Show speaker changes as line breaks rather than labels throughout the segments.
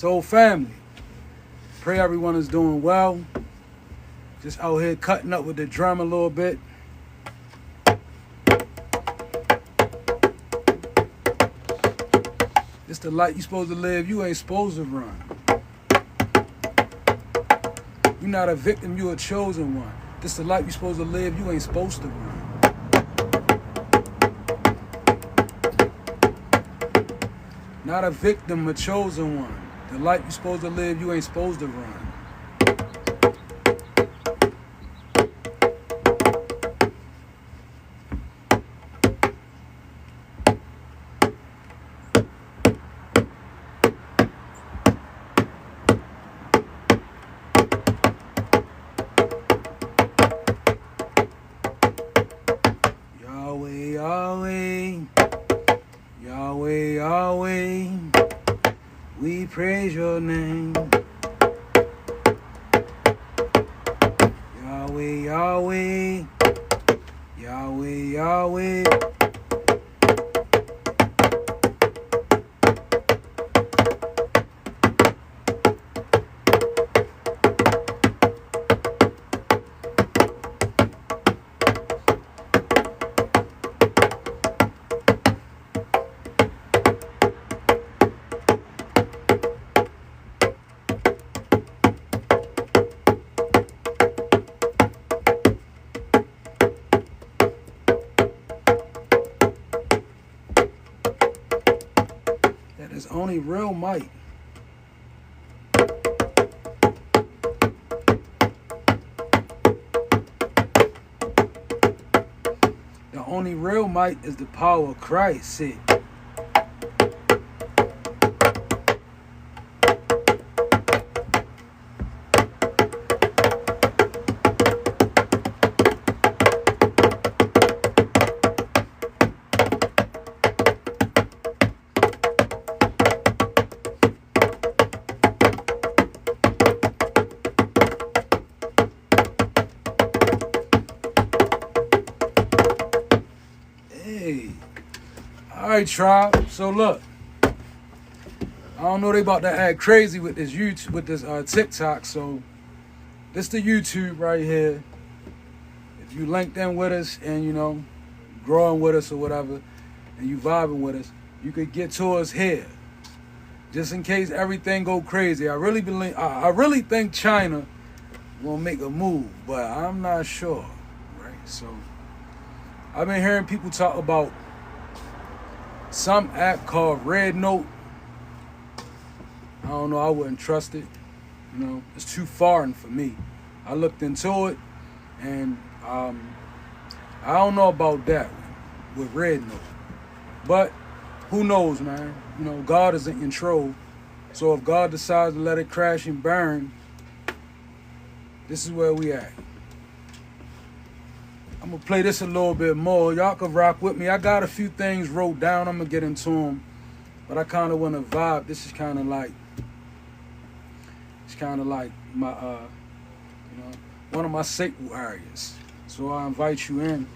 So family, pray everyone is doing well. Just out here cutting up with the drum a little bit. It's the life you supposed to live, you ain't supposed to run. You're not a victim, you a chosen one. This the life you supposed to live, you ain't supposed to run. Not a victim, a chosen one. The life you supposed to live, you ain't supposed to run. Yahweh, Yahweh, Yahweh, Yahweh, we praise your name. Yahweh, Yahweh, Yahweh, Yahweh. That is only real might. The only real might is the power of Christ. See. Hey, all right, tribe. So look, I don't know, they about to act crazy with this YouTube, with this TikTok. So this the YouTube right here. If you linked in with us and you know growing with us or whatever, and you vibing with us, you could get to us here. Just in case everything go crazy, I really think China will make a move, but I'm not sure, right? So I've been hearing people talk about some app called Red Note. I don't know, I wouldn't trust it. You know, it's too foreign for me. I looked into it, and I don't know about that with Red Note. But who knows, man? You know, God is in control. So if God decides to let it crash and burn, this is where we at. I'm going to play this a little bit more. Y'all can rock with me. I got a few things wrote down. I'm going to get into them. But I kind of want to vibe. This is kind of like, my, you know, one of my sacred areas. So I invite you in.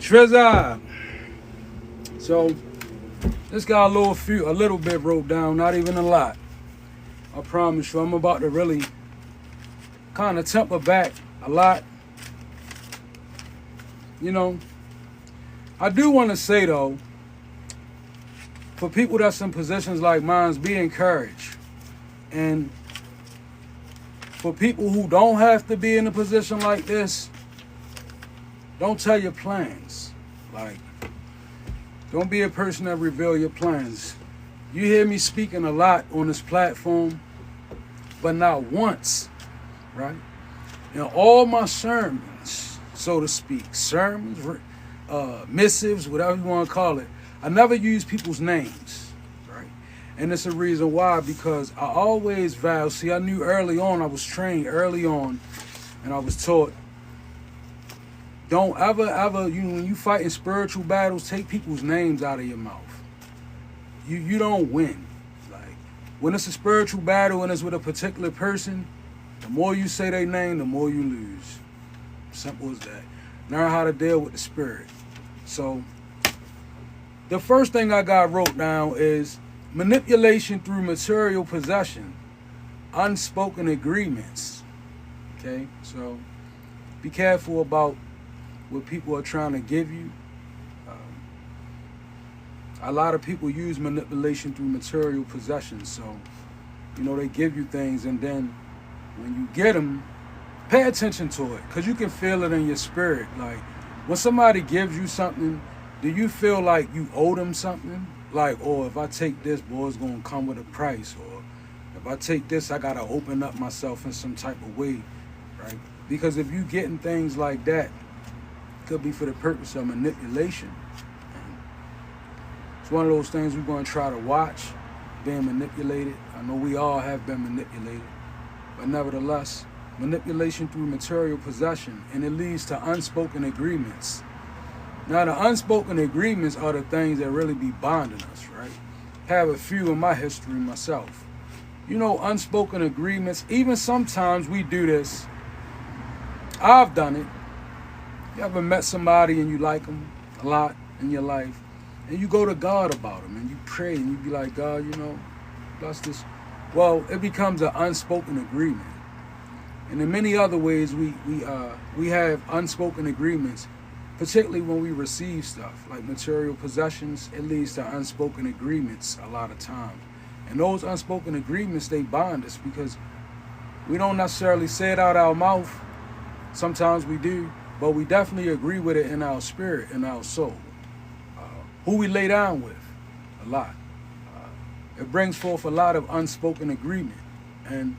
Trizard. So this got a little bit wrote down, not even a lot. I promise you, I'm about to really kind of temper back a lot. You know, I do want to say though, for people that's in positions like mine, be encouraged. And for people who don't have to be in a position like this, don't tell your plans. Like, don't be a person that reveal your plans. You hear me speaking a lot on this platform, but not once, right? In all my sermons, so to speak, sermons, missives, whatever you want to call it, I never use people's names, right? And it's a reason why, because I always vow, see, I knew early on, I was trained early on, and I was taught, don't ever, when you fight in spiritual battles, take people's names out of your mouth. You don't win. Like, when it's a spiritual battle and it's with a particular person, the more you say their name, the more you lose. Simple as that. Learn how to deal with the spirit. So, the first thing I got wrote down is manipulation through material possession, unspoken agreements. Okay, so be careful about what people are trying to give you. A lot of people use manipulation through material possessions. So, you know, they give you things, and then when you get them, pay attention to it, because you can feel it in your spirit. Like, when somebody gives you something, do you feel like you owe them something? Like, oh, if I take this, boy, it's going to come with a price. Or if I take this, I got to open up myself in some type of way, right? Because if you getting things like that, it could be for the purpose of manipulation. It's one of those things we're going to try to watch, being manipulated. I know we all have been manipulated. But nevertheless, manipulation through material possession, and it leads to unspoken agreements. Now, the unspoken agreements are the things that really be bonding us, right? Have a few in my history myself. You know, unspoken agreements, even sometimes we do this. I've done it. You ever met somebody and you like them a lot in your life, and you go to God about them, and you pray, and you be like, God, you know, bless this. Well, it becomes an unspoken agreement. And in many other ways, we have unspoken agreements, particularly when we receive stuff like material possessions. It leads to unspoken agreements a lot of times. And those unspoken agreements, they bond us, because we don't necessarily say it out our mouth. Sometimes we do, but we definitely agree with it in our spirit, in our soul. Who we lay down with, a lot. It brings forth a lot of unspoken agreement. And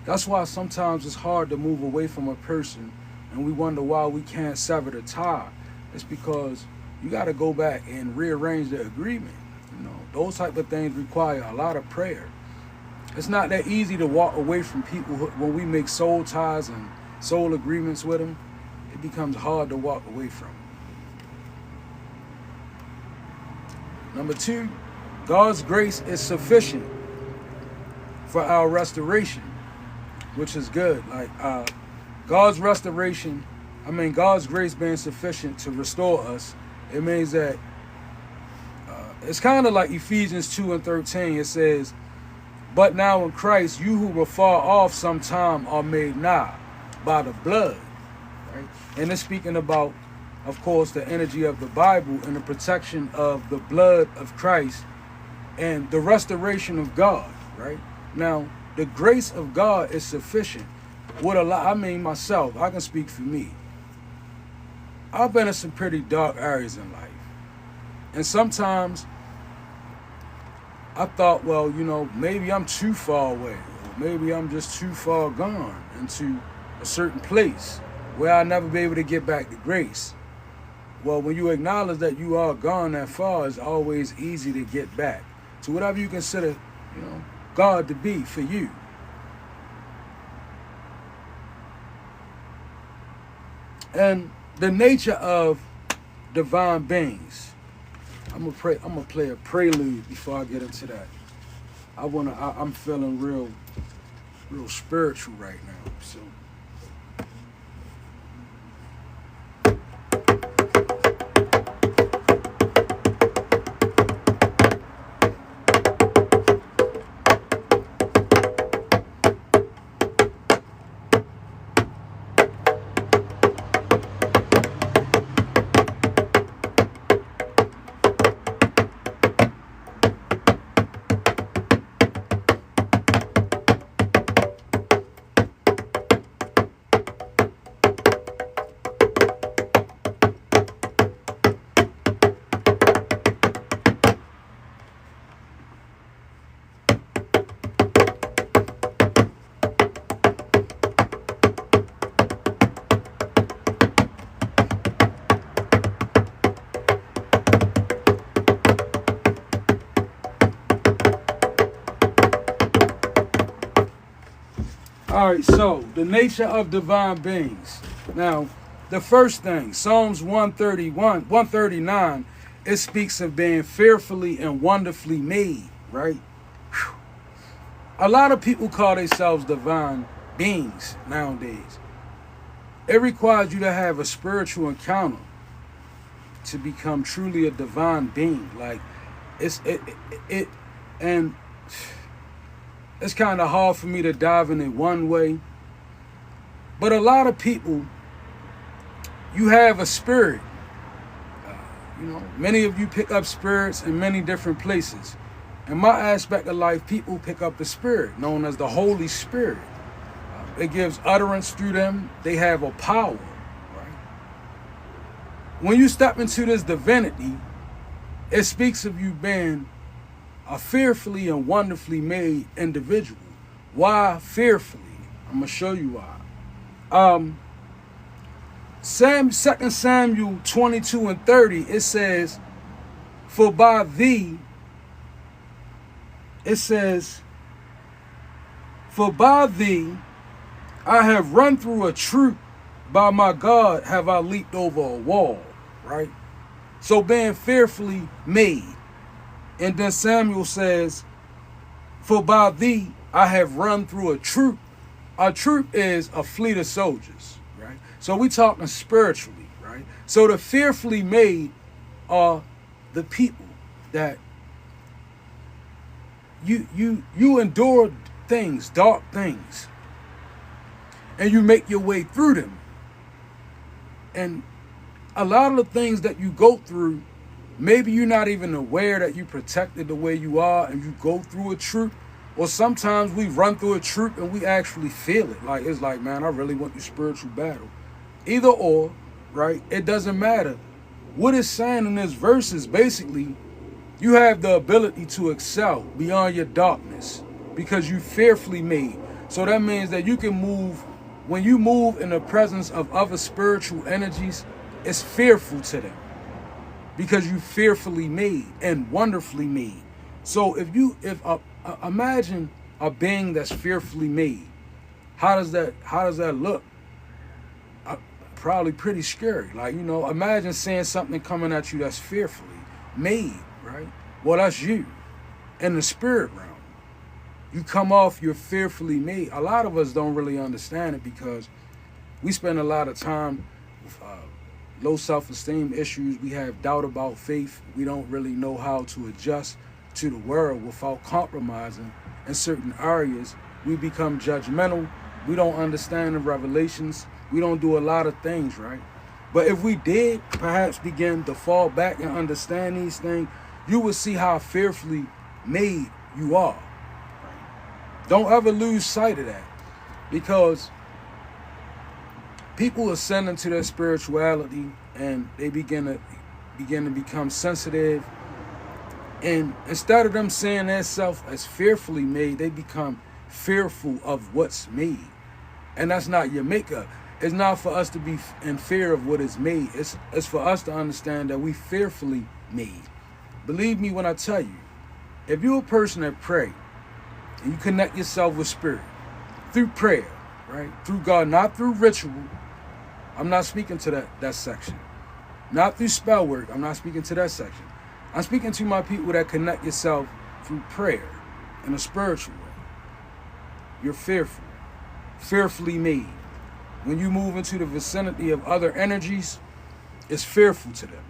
that's why sometimes it's hard to move away from a person, and we wonder why we can't sever the tie. It's because you got to go back and rearrange the agreement. You know, those type of things require a lot of prayer. It's not that easy to walk away from people when we make soul ties and soul agreements with them. It becomes hard to walk away from. Number 2, God's grace is sufficient for our restoration, which is good. Like, God's restoration, God's grace being sufficient to restore us, it means that it's kind of like Ephesians 2:13. It says, but now in Christ, you who were far off sometime are made nigh by the blood. Right? And it's speaking about, of course, the energy of the Bible and the protection of the blood of Christ and the restoration of God, right? Now, the grace of God is sufficient. Myself, I can speak for me. I've been in some pretty dark areas in life. And sometimes I thought, well, you know, maybe I'm too far away, or maybe I'm just too far gone into a certain place where I'll never be able to get back to grace. Well, when you acknowledge that you are gone that far, it's always easy to get back to whatever you consider, you know, God to be for you. And the nature of divine beings. I'm gonna play a prelude before I get into that. I'm feeling real spiritual right now. So All right, so the nature of divine beings. Now, the first thing, Psalms 139, it speaks of being fearfully and wonderfully made, right? Whew. A lot of people call themselves divine beings nowadays. It requires you to have a spiritual encounter to become truly a divine being. Like, and it's kind of hard for me to dive in it one way. But a lot of people, you have a spirit. Many of you pick up spirits in many different places. In my aspect of life, people pick up the spirit, known as the Holy Spirit. It gives utterance through them. They have a power, right? When you step into this divinity, it speaks of you being a fearfully and wonderfully made individual. Why fearfully? I'm going to show you why. 2 Samuel 22 and 30, it says, for by thee I have run through a troop, by my God have I leaped over a wall, right? So being fearfully made. And then Samuel says, for by thee I have run through a troop. A troop is a fleet of soldiers, right? So we talking spiritually, right? So the fearfully made are the people that you endure things, dark things, and you make your way through them. And a lot of the things that you go through, maybe you're not even aware that you protected the way you are, and you go through a troop. Or sometimes we run through a troop and we actually feel it. Like, it's like, man, I really went through spiritual battle. Either or, right? It doesn't matter. What it's saying in this verse is basically, you have the ability to excel beyond your darkness because you fearfully made. So that means that you can move, when you move in the presence of other spiritual energies, it's fearful to them because you fearfully made and wonderfully made. So imagine a being that's fearfully made. How does that look? Probably pretty scary. Like, imagine seeing something coming at you that's fearfully made, right? Well, that's you in the spirit realm. You come off, you're fearfully made. A lot of us don't really understand it because we spend a lot of time with low self-esteem issues. We have doubt about faith. We don't really know how to adjust to the world without compromising in certain areas. We become judgmental. We don't understand the revelations. We don't do a lot of things, right? But if we did perhaps begin to fall back and understand these things, you will see how fearfully made you are. Don't ever lose sight of that, because people ascend into their spirituality and they begin to become sensitive. And instead of them seeing themselves as fearfully made, they become fearful of what's made. And that's not your makeup. It's not for us to be in fear of what is made. It's for us to understand that we fearfully made. Believe me when I tell you, if you're a person that pray and you connect yourself with spirit through prayer, right? Through God, not through ritual. I'm not speaking to that section. Not through spell work. I'm not speaking to that section. I'm speaking to my people that connect yourself through prayer in a spiritual way. You're fearful, fearfully made. When you move into the vicinity of other energies, it's fearful to them.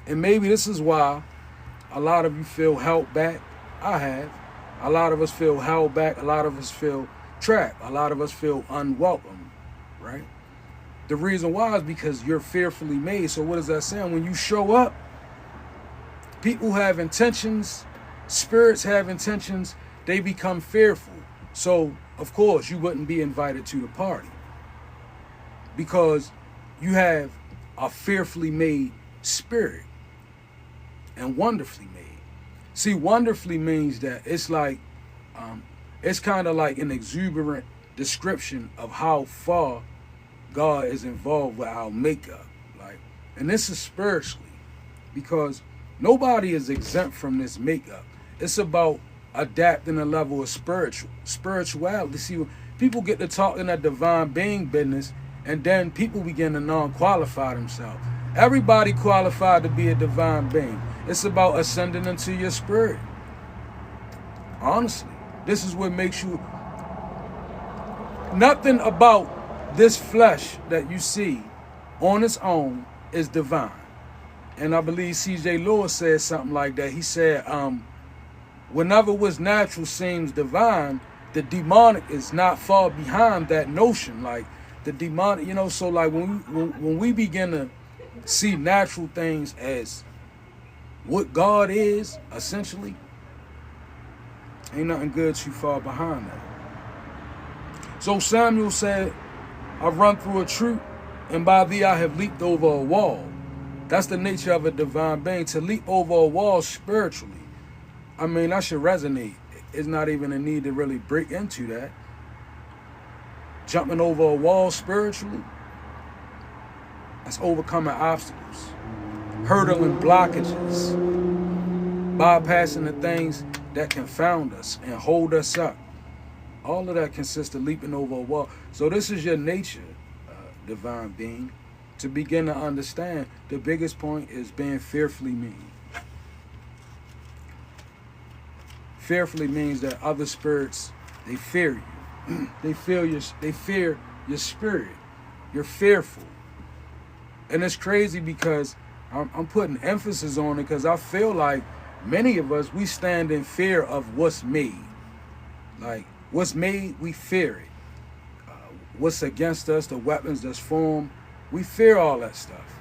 And maybe this is why a lot of you feel held back. I have. A lot of us feel held back. A lot of us feel trapped. A lot of us feel unwelcome, right? The reason why is because you're fearfully made. So what is that saying? When you show up, people have intentions, spirits have intentions, they become fearful. So, of course, you wouldn't be invited to the party because you have a fearfully made spirit and wonderfully made. See, wonderfully means that it's like, it's kind of like an exuberant description of how far God is involved with our makeup. And this is spiritually, because nobody is exempt from this makeup. It's about adapting a level of spirituality. See, people get to talking that divine being business, and then people begin to non-qualify themselves. Everybody qualified to be a divine being. It's about ascending into your spirit. Honestly, this is what makes you. Nothing about this flesh that you see on its own is divine. And I believe C.J. Lewis said something like that. He said, whenever what's natural seems divine, the demonic is not far behind that notion. Like the demonic, so like when we begin to see natural things as what God is, essentially, ain't nothing good too far behind that. So Samuel said, I've run through a troop, and by thee I have leaped over a wall. That's the nature of a divine being, to leap over a wall spiritually. I mean, that should resonate. It's not even a need to really break into that. Jumping over a wall spiritually, that's overcoming obstacles, hurdling blockages, bypassing the things that confound us and hold us up. All of that consists of leaping over a wall. So this is your nature, divine being. To begin to understand, the biggest point is being fearfully mean. Fearfully means that other spirits, they fear you. They fear your spirit. You're fearful. And it's crazy because I'm putting emphasis on it because I feel like many of us, we stand in fear of what's made. Like, what's made, we fear it. What's against us, the weapons that's formed, we fear all that stuff.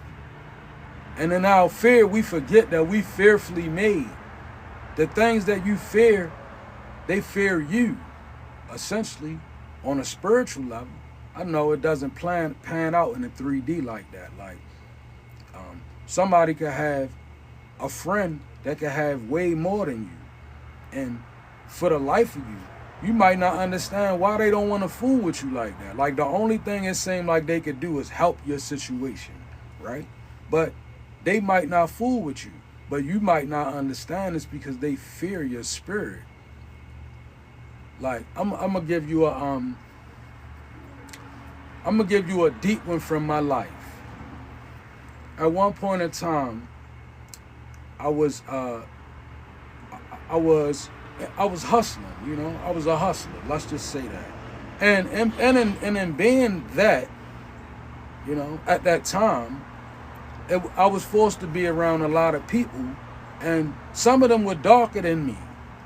And in our fear, we forget that we fearfully made. The things that you fear, they fear you, essentially, on a spiritual level. I know it doesn't pan out in the 3D like that. Like, somebody could have a friend that could have way more than you. And for the life of you, you might not understand why they don't want to fool with you like that. Like, the only thing it seemed like they could do is help your situation, right? But they might not fool with you. But you might not understand this because they fear your spirit. Like, I'm gonna give you a deep one from my life. At one point in time, I was hustling, I was a hustler, let's just say that. And in being that, at that time, I was forced to be around a lot of people, and some of them were darker than me,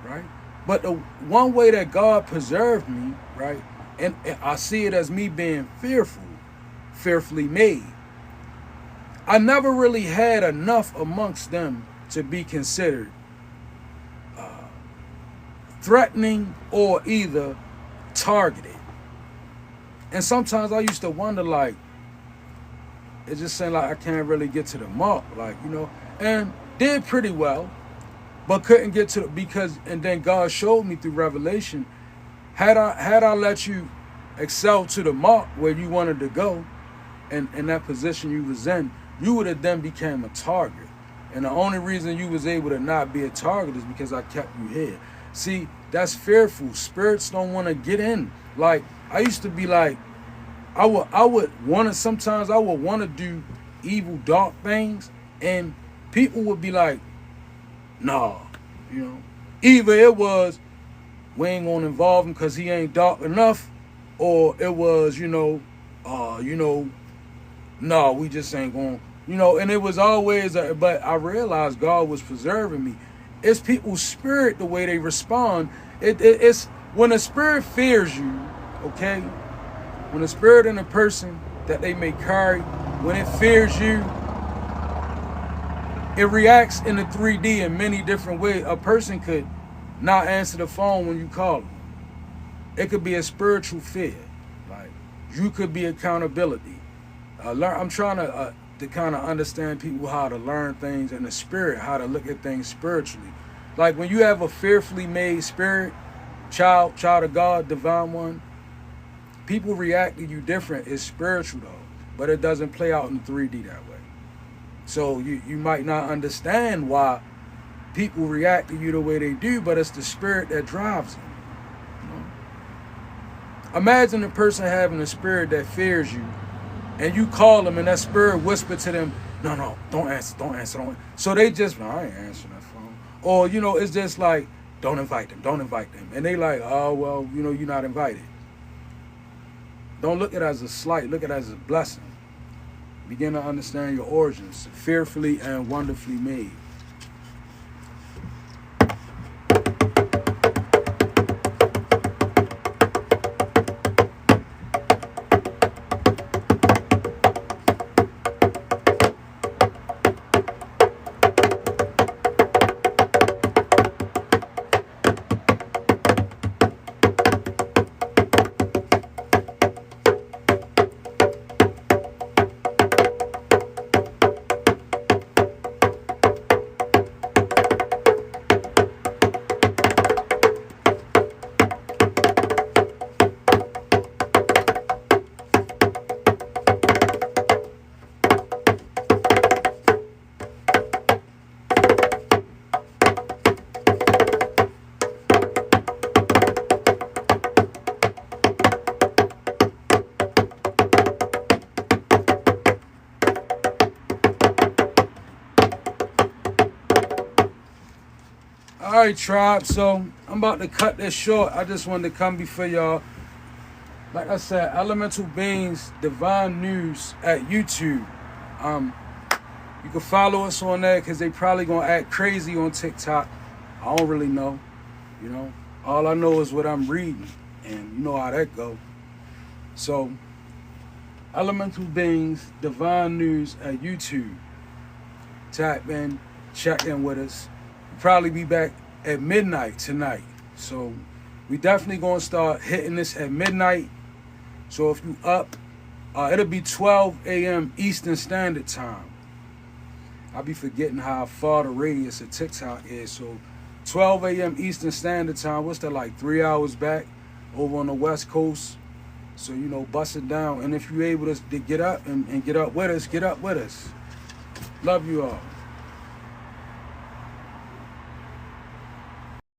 right? But the one way that God preserved me, right, and I see it as me being fearfully made. I never really had enough amongst them to be considered threatening or either targeted. And sometimes I used to wonder, like, it just seemed like I can't really get to the mark, like, and did pretty well, but couldn't get to and then God showed me through revelation, had I let you excel to the mark where you wanted to go, and in that position you was in, you would have then became a target. And the only reason you was able to not be a target is because I kept you here. See, that's fearful. Spirits don't want to get in. Like, I used to be like, I would want to do evil, dark things, and people would be like, nah, Either it was, we ain't gonna involve him because he ain't dark enough, or it was, nah, we just ain't gonna, and it was always, but I realized God was preserving me. It's people's spirit, the way they respond. It's when a spirit fears you, okay? When a spirit in a person that they may carry, when it fears you, it reacts in the 3D in many different ways. A person could not answer the phone when you call them. It could be a spiritual fear. Like, you could be accountability. I'm trying to kind of understand people how to learn things in the spirit, how to look at things spiritually. Like, when you have a fearfully made spirit, child of God, divine one, people react to you different. It's spiritual though, but it doesn't play out in 3D that way. So you might not understand why people react to you the way they do, but it's the spirit that drives them. You know? Imagine a person having a spirit that fears you, and you call them, and that spirit whisper to them, no, don't answer, don't. So they just, no, I ain't answering that phone. Or, you know, it's just like, don't invite them. And they like, oh, well, you know, you're not invited. Don't look at it as a slight, look at it as a blessing. Begin to understand your origins, fearfully and wonderfully made. Alright, tribe, so I'm about to cut this short. I just wanted to come before y'all. Like I said, Elemental Beings, Divine News at YouTube. You can follow us on there because they probably gonna act crazy on TikTok. I don't really know. You know, all I know is what I'm reading, and you know how that go. So, Elemental Beings, Divine News at YouTube. Tap in, check in with us. We'll probably be back at midnight tonight. So we definitely gonna start hitting this at midnight. So if you up, it'll be 12 a.m. Eastern Standard Time. I'll be forgetting how far the radius of TikTok is. So 12 a.m. Eastern Standard Time, what's that, like 3 hours back over on the West Coast? So, you know, bust it down. And if you're able to get up and get up with us, get up with us. Love you all.